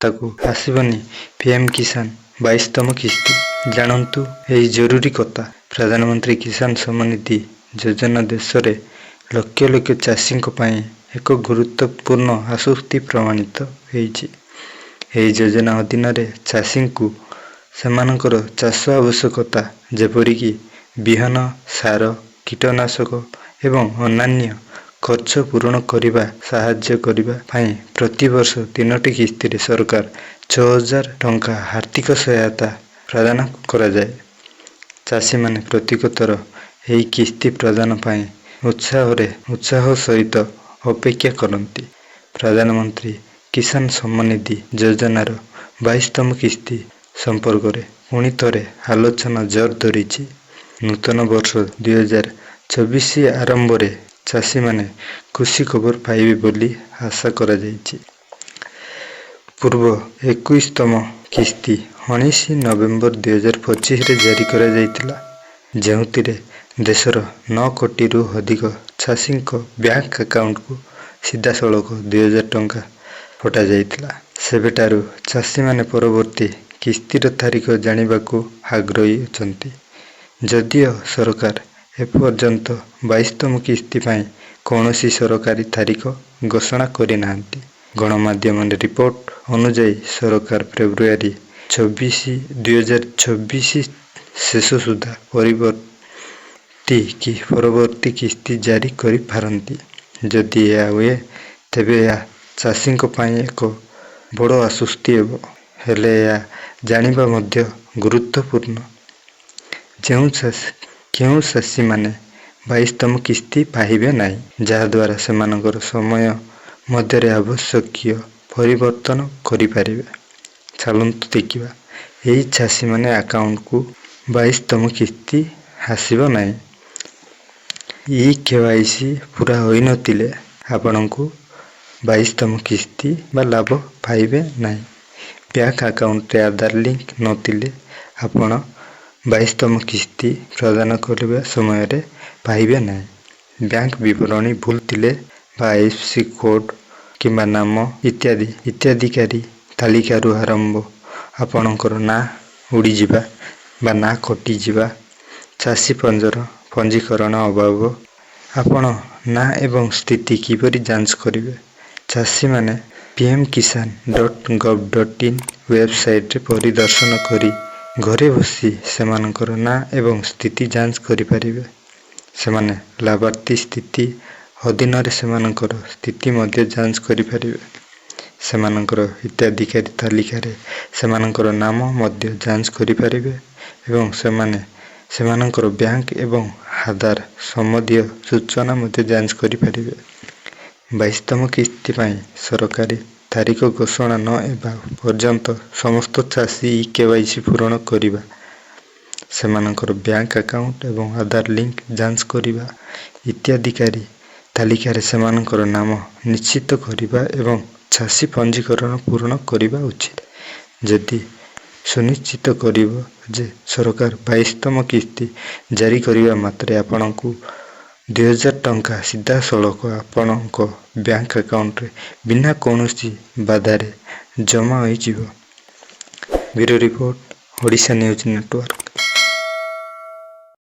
ଖାତାକୁ ଆସିବନି ପିଏମ୍ କିଷାନ 22ତମ କିସ୍ତି। ଜାଣନ୍ତୁ ଏହି ଜରୁରୀ କଥା। ପ୍ରଧାନମନ୍ତ୍ରୀ କିଷାନ ସମ୍ମାନ ନିଧି ଯୋଜନା ଦେଶରେ ଲକ୍ଷ ଲକ୍ଷ ଚାଷୀଙ୍କ ପାଇଁ ଏକ ଗୁରୁତ୍ୱପୂର୍ଣ୍ଣ ଆଶ୍ୱସ୍ତି ପ୍ରମାଣିତ ହୋଇଛି। ଏହି ଯୋଜନା ଅଧୀନରେ ଚାଷୀଙ୍କୁ ସେମାନଙ୍କର ଚାଷ ଆବଶ୍ୟକତା ଯେପରିକି ବିହନ, ସାର, କୀଟନାଶକ ଏବଂ ଅନ୍ୟାନ୍ୟ ଖର୍ଚ୍ଚ ପୂରଣ କରିବା ସାହାଯ୍ୟ କରିବା ପାଇଁ ପ୍ରତିବର୍ଷ 3ଟି କିସ୍ତିରେ ସରକାର 6,000 ଟଙ୍କା ଆର୍ଥିକ ସହାୟତା ପ୍ରଦାନ କରାଯାଏ। ଚାଷୀମାନେ ପ୍ରତ୍ୟେକ ଥର ଏହି କିସ୍ତି ପ୍ରଦାନ ପାଇଁ ଉତ୍ସାହ ସହିତ ଅପେକ୍ଷା କରନ୍ତି। ପ୍ରଧାନମନ୍ତ୍ରୀ କିଷାନ ସମ୍ମାନ ନିଧି ଯୋଜନାର 22ତମ କିସ୍ତି ସମ୍ପର୍କରେ ପୁଣି ଥରେ ଆଲୋଚନା ଜୋର ଧରିଛି। ନୂତନ ବର୍ଷ 2024 ଆରମ୍ଭରେ ଚାଷୀମାନେ ଖୁସି ଖବର ପାଇବେ ବୋଲି ଆଶା କରାଯାଇଛି। ପୂର୍ବ 21ତମ କିସ୍ତି 19 ନଭେମ୍ବର 2025ରେ ଜାରି କରାଯାଇଥିଲା, ଯେଉଁଥିରେ ଦେଶର 9 କୋଟିରୁ ଅଧିକ ଚାଷୀଙ୍କ ବ୍ୟାଙ୍କ ଆକାଉଣ୍ଟକୁ ସିଧାସଳଖ 2,000 ଟଙ୍କା ପଠାଯାଇଥିଲା। ସେବେଠାରୁ ଚାଷୀମାନେ ପରବର୍ତ୍ତୀ କିସ୍ତିର ତାରିଖ ଜାଣିବାକୁ ଆଗ୍ରହୀ ଅଛନ୍ତି। ଯଦିଓ ସରକାର ଏପର୍ଯ୍ୟନ୍ତ 22ତମ କିସ୍ତି ପାଇଁ କୌଣସି ସରକାରୀ ତାରିଖ ଘୋଷଣା କରିନାହାନ୍ତି। ଗଣମାଧ୍ୟମର ରିପୋର୍ଟ ଅନୁଯାୟୀ ସରକାର ଫେବୃଆରୀ 2024 ଶେଷ ସୁଦ୍ଧା ପରବର୍ତ୍ତୀ କିସ୍ତି ଜାରି କରିପାରନ୍ତି। ଯଦି ଏହା ହୁଏ, ତେବେ ଏହା ଚାଷୀଙ୍କ ପାଇଁ ଏକ ବଡ଼ ଆଶ୍ୱସ୍ତି ହେବ। ହେଲେ ଏହା ଜାଣିବା ମଧ୍ୟ ଗୁରୁତ୍ୱପୂର୍ଣ୍ଣ, କେଉଁ ଚାଷୀମାନେ 22ତମ କିସ୍ତି ପାଇବେ ନାହିଁ, ଯାହାଦ୍ୱାରା ସେମାନଙ୍କର ସମୟ ମଧ୍ୟରେ ଆବଶ୍ୟକୀୟ ପରିବର୍ତ୍ତନ କରିପାରିବେ। ଚାଲନ୍ତୁ ଦେଖିବା ଏହି ଚାଷୀମାନଙ୍କ ଆକାଉଣ୍ଟକୁ 22ତମ କିସ୍ତି ଆସିବ ନାହିଁ। ଇ-KYC ପୂରା ହୋଇନଥିଲେ ଆପଣଙ୍କୁ 22ତମ କିସ୍ତି ବା ଲାଭ ପାଇବେ ନାହିଁ। ବ୍ୟାଙ୍କ ଆକାଉଣ୍ଟରେ ଆଧାର ଲିଙ୍କ ନଥିଲେ ଆପଣ 22ତମ କିସ୍ତି ପ୍ରଦାନ କରିବା ସମୟରେ ପାଇବେ ନାହିଁ। ବ୍ୟାଙ୍କ ବିବରଣୀ ଭୁଲ ଥିଲେ ବା IFSC କୋଡ୍ କିମ୍ବା ନାମ ଇତ୍ୟାଦି ହିତାଧିକାରୀ ତାଲିକାରୁ ଆପଣଙ୍କର ନାଁ ଉଡ଼ିଯିବା ବା ନାଁ କଟିଯିବା, ଚାଷୀ ପଞ୍ଜୀକରଣ ଅଭାବ। ଆପଣ ନାଁ ଏବଂ ସ୍ଥିତି କିପରି ଯାଞ୍ଚ କରିବେ? ଚାଷୀମାନେ pmkisan.gov.in ୱେବସାଇଟରେ ପରିଦର୍ଶନ କରି ଘରେ ବସି ସେମାନଙ୍କର ନାଁ ଏବଂ ସ୍ଥିତି ଯାଞ୍ଚ କରିପାରିବେ। ସେମାନେ ଲାଭାର୍ଥୀ ସ୍ଥିତି ଅଧୀନରେ ସେମାନଙ୍କର ସ୍ଥିତି ମଧ୍ୟ ଯାଞ୍ଚ କରିପାରିବେ। ସେମାନଙ୍କର ହିତାଧିକାରୀ ତାଲିକାରେ ସେମାନଙ୍କର ନାମ ମଧ୍ୟ ଯାଞ୍ଚ କରିପାରିବେ ଏବଂ ସେମାନେ ସେମାନଙ୍କର ବ୍ୟାଙ୍କ ଏବଂ ଆଧାର ସମ୍ବନ୍ଧୀୟ ସୂଚନା ମଧ୍ୟ ଯାଞ୍ଚ କରିପାରିବେ। 22ତମ କିସ୍ତି ପାଇଁ ସରକାରୀ ତାରିଖ ଘୋଷଣା ନ ହେବା ପର୍ଯ୍ୟନ୍ତ ସମସ୍ତ ଚାଷୀ ଇ-KYC ପୂରଣ କରିବା, ସେମାନଙ୍କର ବ୍ୟାଙ୍କ ଆକାଉଣ୍ଟ ଏବଂ ଆଧାର ଲିଙ୍କ ଯାଞ୍ଚ କରିବା, ହିତାଧିକାରୀ ତାଲିକାରେ ସେମାନଙ୍କର ନାମ ନିଶ୍ଚିତ କରିବା ଏବଂ ଚାଷୀ ପଞ୍ଜୀକରଣ ପୂରଣ କରିବା ଉଚିତ। ଯଦି ସୁନିଶ୍ଚିତ କରିବ ଯେ ସରକାର 22ତମ କିସ୍ତି ଜାରି କରିବା ମାତ୍ରେ ଆପଣଙ୍କୁ 2,000 ଟଙ୍କା ସିଧାସଳଖ ଆପଣଙ୍କ ବ୍ୟାଙ୍କ ଆକାଉଣ୍ଟରେ ବିନା କୌଣସି ବାଧାରେ ଜମା ହୋଇଯିବ। Bureau report, Odisha news network.